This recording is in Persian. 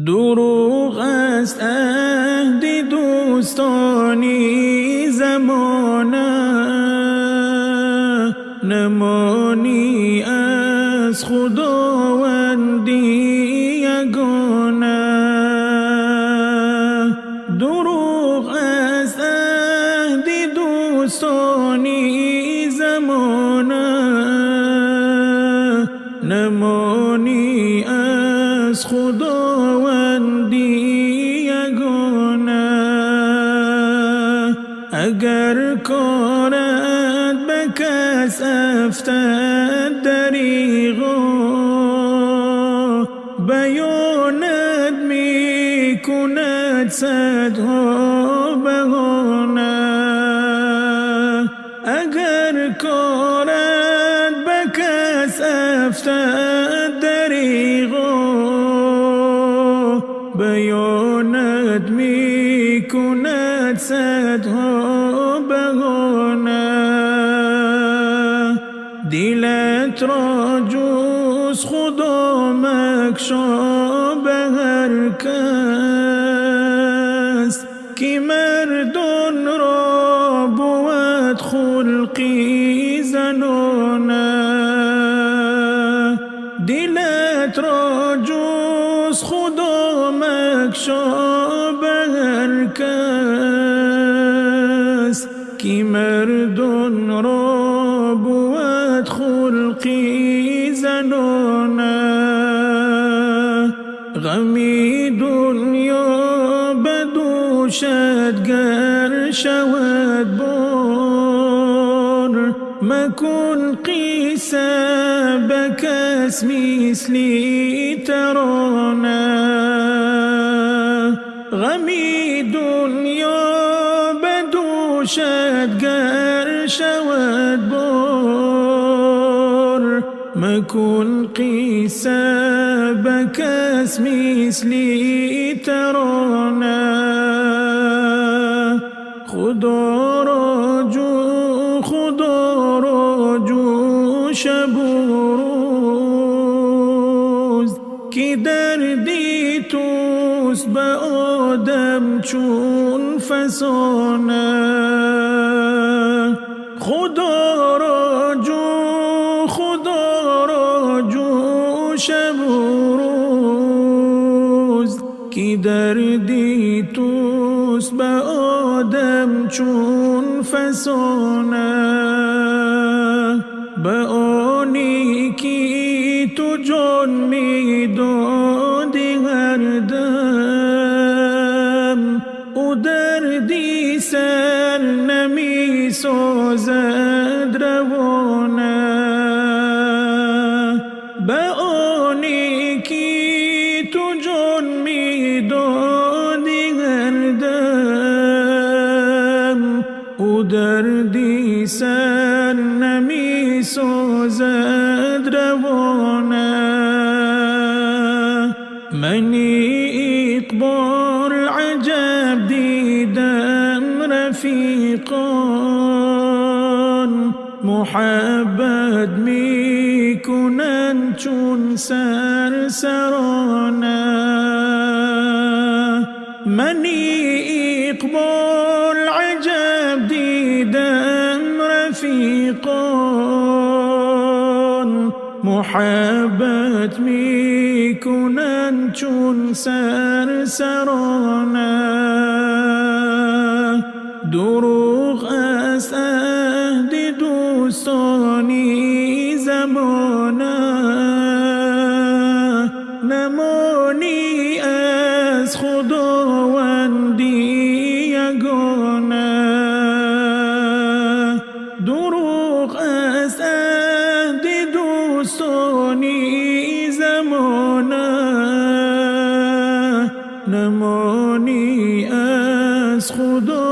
دروغ است عهد دوستانی زمانه، نمانی از خداوندی یگانه. دروغ است عهد دوستانی زمانه، نمانی از خداوندی یگانه. اگر کارت به کس افتد دریغا، بیانت می کند صدها بهانه. اگر کارت به کس افتد دریغا، بیانت می کند صدها بهانه. دلت را جز خدا مگشا به هر کس، که مردان را بود خلقی زنانه. دلت را جز خدا مگشا به هر کس، که مردان را بود خلقی زنانه. غمی دنیا به دوشت گر شود بار، مکن قیصه به کس مثلی ترانه. غمی دنیا به دوشت گر شود بار، مکن قیصه به کس مثلی ترانه. خدا را جو شب و روز، که دردی توست به آدم چون فسانه. خدا را جو شب و روز، که دردی توست به آدم چون فسانه. به آنی که تو جان می دادی هر دم، او دردی سر نمی سازد روانه. به آنی که تو جان می دادی هر دم، او دردی سر نمی سازد روانه. منی اقبال عجب دیدم رفیقان، محبت می کنند چون سرسرانه. منی اقبال عجب دیدم رفیقان، محبت می کنند چون سرسرانه. دروغ است عهد دوستانی زمانه، نمانی از خداوندی یگانه. دروغ است عهد دوستانی زمانه، نمانی از خداوندی